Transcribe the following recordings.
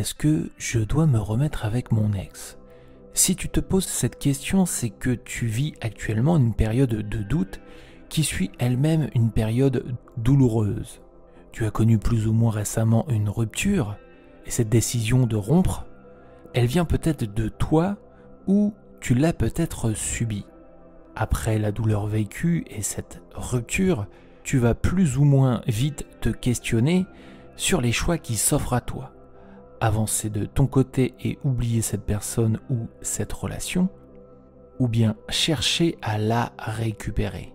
est-ce que je dois me remettre avec mon ex? Si tu te poses cette question, c'est que tu vis actuellement une période de doute qui suit elle-même une période douloureuse. Tu as connu plus ou moins récemment une rupture, et cette décision de rompre, elle vient peut-être de toi ou tu l'as peut-être subie. Après la douleur vécue et cette rupture, tu vas plus ou moins vite te questionner sur les choix qui s'offrent à toi. Avancer de ton côté et oublier cette personne ou cette relation, ou bien chercher à la récupérer.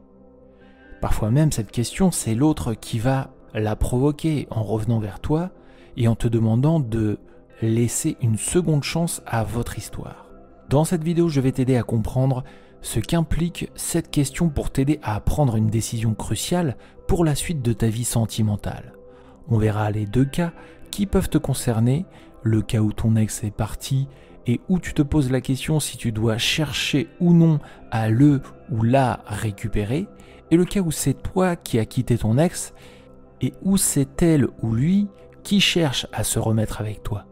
Parfois même cette question, c'est l'autre qui va la provoquer en revenant vers toi et en te demandant de laisser une seconde chance à votre histoire. Dans cette vidéo, je vais t'aider à comprendre ce qu'implique cette question pour t'aider à prendre une décision cruciale pour la suite de ta vie sentimentale. On verra les deux cas qui peuvent te concerner, le cas où ton ex est parti et où tu te poses la question si tu dois chercher ou non à le ou la récupérer, et le cas où c'est toi qui as quitté ton ex et où c'est elle ou lui qui cherche à se remettre avec toi.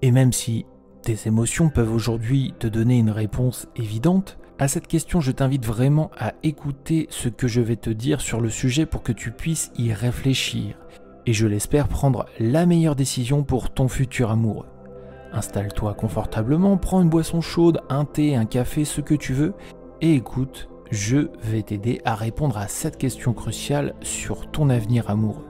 Et même si tes émotions peuvent aujourd'hui te donner une réponse évidente, à cette question, je t'invite vraiment à écouter ce que je vais te dire sur le sujet pour que tu puisses y réfléchir et je l'espère prendre la meilleure décision pour ton futur amoureux. Installe-toi confortablement, prends une boisson chaude, un thé, un café, ce que tu veux et écoute, je vais t'aider à répondre à cette question cruciale sur ton avenir amoureux.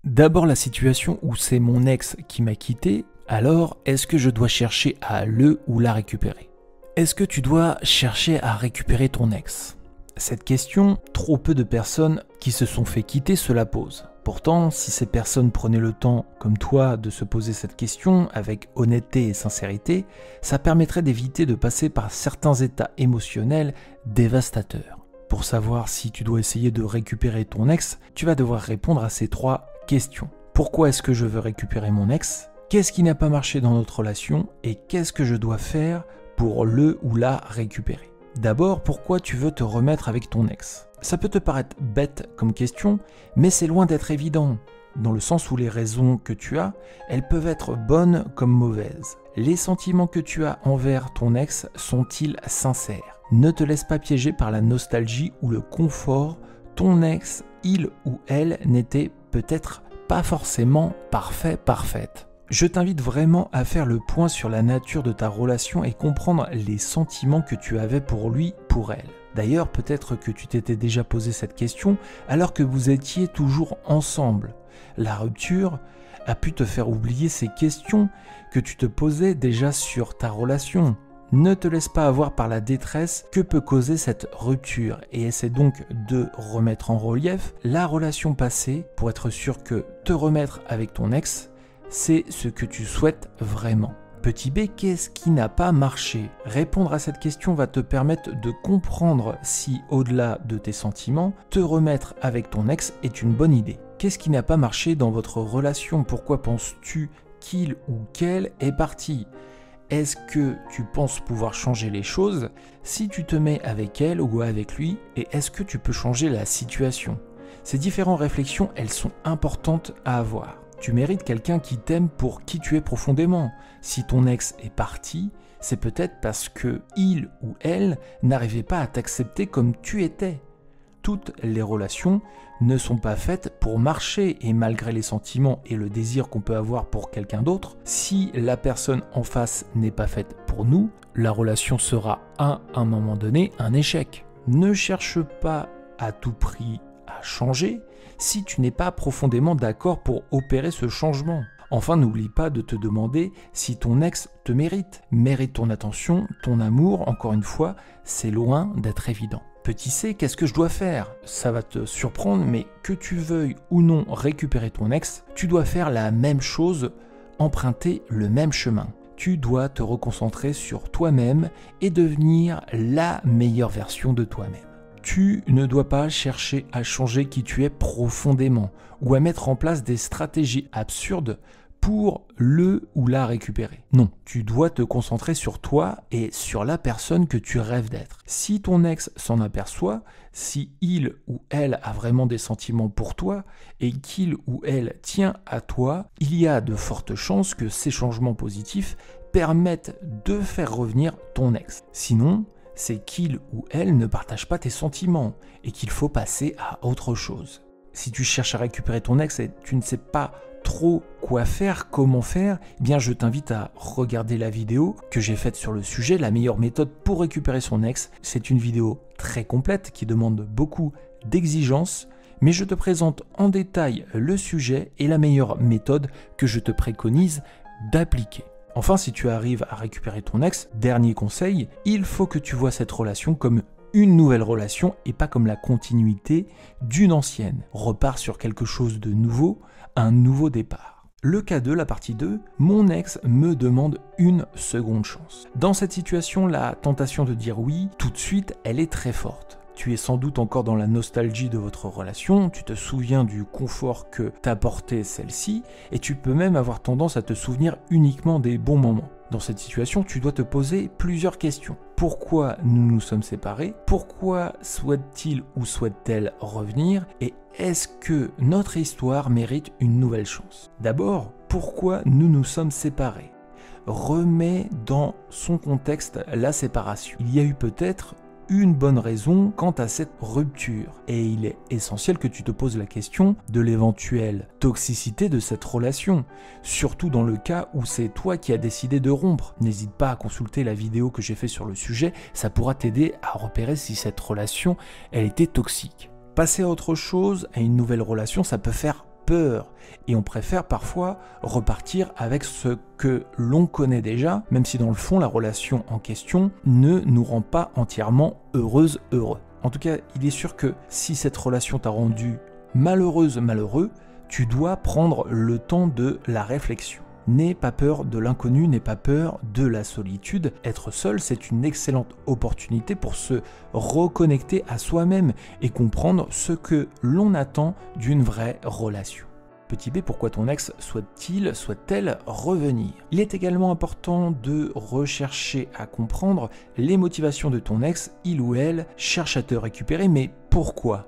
D'abord la situation où c'est mon ex qui m'a quitté, alors est-ce que je dois chercher à le ou la récupérer? Est-ce que tu dois chercher à récupérer ton ex? Cette question, trop peu de personnes qui se sont fait quitter se la posent. Pourtant, si ces personnes prenaient le temps, comme toi, de se poser cette question avec honnêteté et sincérité, ça permettrait d'éviter de passer par certains états émotionnels dévastateurs. Pour savoir si tu dois essayer de récupérer ton ex, tu vas devoir répondre à ces trois questions. Pourquoi est-ce que je veux récupérer mon ex? Qu'est-ce qui n'a pas marché dans notre relation? Et qu'est-ce que je dois faire pour le ou la récupérer? D'abord, pourquoi tu veux te remettre avec ton ex? Ça peut te paraître bête comme question, mais c'est loin d'être évident, dans le sens où les raisons que tu as, elles peuvent être bonnes comme mauvaises. Les sentiments que tu as envers ton ex sont-ils sincères? Ne te laisse pas piéger par la nostalgie ou le confort. Ton ex, il ou elle, n'était peut-être pas forcément parfaite. Je t'invite vraiment à faire le point sur la nature de ta relation et comprendre les sentiments que tu avais pour lui, pour elle. D'ailleurs, peut-être que tu t'étais déjà posé cette question alors que vous étiez toujours ensemble. La rupture a pu te faire oublier ces questions que tu te posais déjà sur ta relation. Ne te laisse pas avoir par la détresse que peut causer cette rupture et essaie donc de remettre en relief la relation passée pour être sûr que te remettre avec ton ex, c'est ce que tu souhaites vraiment. Petit b, qu'est-ce qui n'a pas marché? Répondre à cette question va te permettre de comprendre si, au-delà de tes sentiments, te remettre avec ton ex est une bonne idée. Qu'est-ce qui n'a pas marché dans votre relation? Pourquoi penses-tu qu'il ou qu'elle est parti? Est-ce que tu penses pouvoir changer les choses si tu te mets avec elle ou avec lui? Et est-ce que tu peux changer la situation? Ces différentes réflexions, elles sont importantes à avoir. Tu mérites quelqu'un qui t'aime pour qui tu es profondément. Si ton ex est parti, c'est peut-être parce que il ou elle n'arrivait pas à t'accepter comme tu étais. Toutes les relations ne sont pas faites pour marcher et malgré les sentiments et le désir qu'on peut avoir pour quelqu'un d'autre, si la personne en face n'est pas faite pour nous, la relation sera à un moment donné un échec. Ne cherche pas à tout prix à changer si tu n'es pas profondément d'accord pour opérer ce changement. Enfin, n'oublie pas de te demander si ton ex te mérite ton attention, ton amour. Encore une fois, c'est loin d'être évident. Petit c, qu'est-ce que je dois faire? Ça va te surprendre, mais que tu veuilles ou non récupérer ton ex, tu dois faire la même chose, emprunter le même chemin. Tu dois te reconcentrer sur toi-même et devenir la meilleure version de toi-même. Tu ne dois pas chercher à changer qui tu es profondément ou à mettre en place des stratégies absurdes pour le ou la récupérer. Non, tu dois te concentrer sur toi et sur la personne que tu rêves d'être. Si ton ex s'en aperçoit, si il ou elle a vraiment des sentiments pour toi et qu'il ou elle tient à toi, il y a de fortes chances que ces changements positifs permettent de faire revenir ton ex. Sinon, c'est qu'il ou elle ne partage pas tes sentiments et qu'il faut passer à autre chose. Si tu cherches à récupérer ton ex et tu ne sais pas trop quoi faire, comment faire, eh bien je t'invite à regarder la vidéo que j'ai faite sur le sujet, la meilleure méthode pour récupérer son ex. C'est une vidéo très complète qui demande beaucoup d'exigences, mais je te présente en détail le sujet et la meilleure méthode que je te préconise d'appliquer. Enfin, si tu arrives à récupérer ton ex, dernier conseil, il faut que tu vois cette relation comme une nouvelle relation et pas comme la continuité d'une ancienne. Repars sur quelque chose de nouveau, un nouveau départ. Le cas 2, la partie 2, mon ex me demande une seconde chance. Dans cette situation, la tentation de dire oui tout de suite, elle est très forte. Tu es sans doute encore dans la nostalgie de votre relation, tu te souviens du confort que t'apportait celle-ci, et tu peux même avoir tendance à te souvenir uniquement des bons moments. Dans cette situation, tu dois te poser plusieurs questions. Pourquoi nous nous sommes séparés? Pourquoi souhaite-t-il ou souhaite-t-elle revenir? Et est-ce que notre histoire mérite une nouvelle chance? D'abord, pourquoi nous nous sommes séparés? Remets dans son contexte la séparation. Il y a eu peut-être une bonne raison quant à cette rupture. Et il est essentiel que tu te poses la question de l'éventuelle toxicité de cette relation, surtout dans le cas où c'est toi qui as décidé de rompre. N'hésite pas à consulter la vidéo que j'ai faite sur le sujet, ça pourra t'aider à repérer si cette relation, elle était toxique. Passer à autre chose, à une nouvelle relation, ça peut faire peur et on préfère parfois repartir avec ce que l'on connaît déjà, même si dans le fond la relation en question ne nous rend pas entièrement heureux. En tout cas, il est sûr que si cette relation t'a rendu malheureux, tu dois prendre le temps de la réflexion. N'aie pas peur de l'inconnu, n'aie pas peur de la solitude. Être seul, c'est une excellente opportunité pour se reconnecter à soi-même et comprendre ce que l'on attend d'une vraie relation. Petit b, pourquoi ton ex souhaite-t-elle revenir? Il est également important de rechercher à comprendre les motivations de ton ex. Il ou elle cherche à te récupérer, mais pourquoi?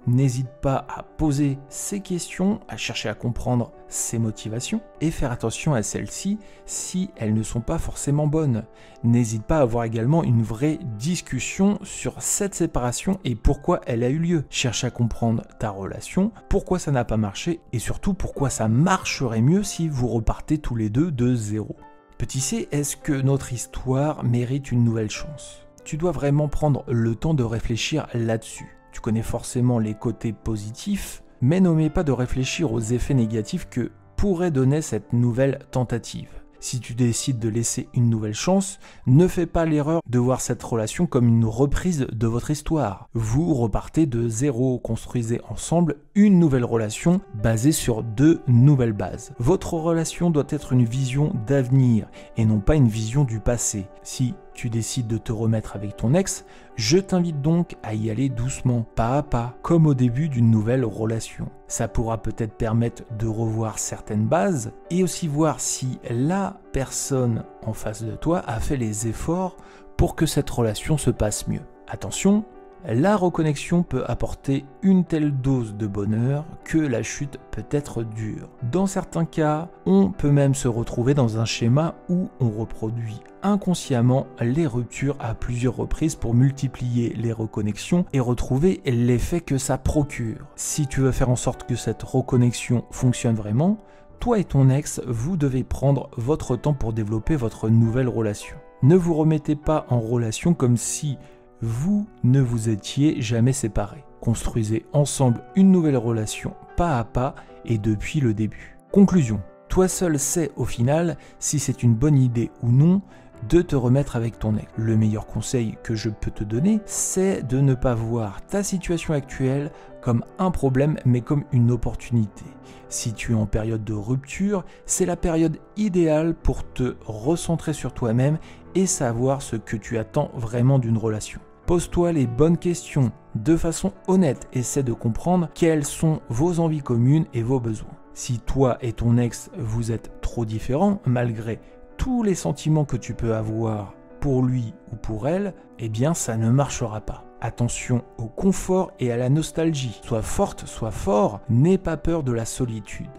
N'hésite pas à poser ces questions, à chercher à comprendre ses motivations et faire attention à celles-ci si elles ne sont pas forcément bonnes. N'hésite pas à avoir également une vraie discussion sur cette séparation et pourquoi elle a eu lieu. Cherche à comprendre ta relation, pourquoi ça n'a pas marché et surtout pourquoi ça marcherait mieux si vous repartez tous les deux de zéro. Petit c, est-ce que notre histoire mérite une nouvelle chance? Tu dois vraiment prendre le temps de réfléchir là-dessus. Tu connais forcément les côtés positifs, mais n'omet pas de réfléchir aux effets négatifs que pourrait donner cette nouvelle tentative. Si tu décides de laisser une nouvelle chance, ne fais pas l'erreur de voir cette relation comme une reprise de votre histoire. Vous repartez de zéro, construisez ensemble une nouvelle relation basée sur deux nouvelles bases. Votre relation doit être une vision d'avenir et non pas une vision du passé. Si tu décides de te remettre avec ton ex, je t'invite donc à y aller doucement, pas à pas, comme au début d'une nouvelle relation. Ça pourra peut-être permettre de revoir certaines bases et aussi voir si la personne en face de toi a fait les efforts pour que cette relation se passe mieux. Attention, la reconnexion peut apporter une telle dose de bonheur que la chute peut être dure. Dans certains cas, on peut même se retrouver dans un schéma où on reproduit inconsciemment les ruptures à plusieurs reprises pour multiplier les reconnexions et retrouver l'effet que ça procure. Si tu veux faire en sorte que cette reconnexion fonctionne vraiment, toi et ton ex, vous devez prendre votre temps pour développer votre nouvelle relation. Ne vous remettez pas en relation comme si vous ne vous étiez jamais séparés. Construisez ensemble une nouvelle relation pas à pas et depuis le début. Conclusion. Toi seul sais au final si c'est une bonne idée ou non de te remettre avec ton ex. Le meilleur conseil que je peux te donner, c'est de ne pas voir ta situation actuelle comme un problème mais comme une opportunité. Si tu es en période de rupture, c'est la période idéale pour te recentrer sur toi-même et savoir ce que tu attends vraiment d'une relation. Pose-toi les bonnes questions de façon honnête, essaie de comprendre quelles sont vos envies communes et vos besoins. Si toi et ton ex, vous êtes trop différents, malgré tous les sentiments que tu peux avoir pour lui ou pour elle, eh bien ça ne marchera pas. Attention au confort et à la nostalgie. Sois forte, sois fort, n'aie pas peur de la solitude.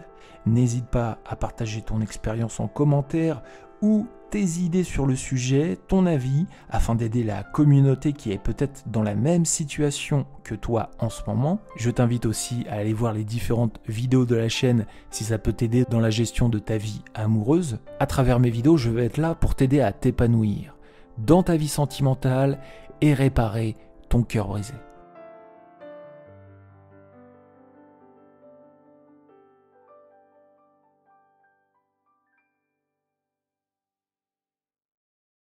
N'hésite pas à partager ton expérience en commentaire ou tes idées sur le sujet, ton avis, afin d'aider la communauté qui est peut-être dans la même situation que toi en ce moment. Je t'invite aussi à aller voir les différentes vidéos de la chaîne si ça peut t'aider dans la gestion de ta vie amoureuse. À travers mes vidéos, je vais être là pour t'aider à t'épanouir dans ta vie sentimentale et réparer ton cœur brisé.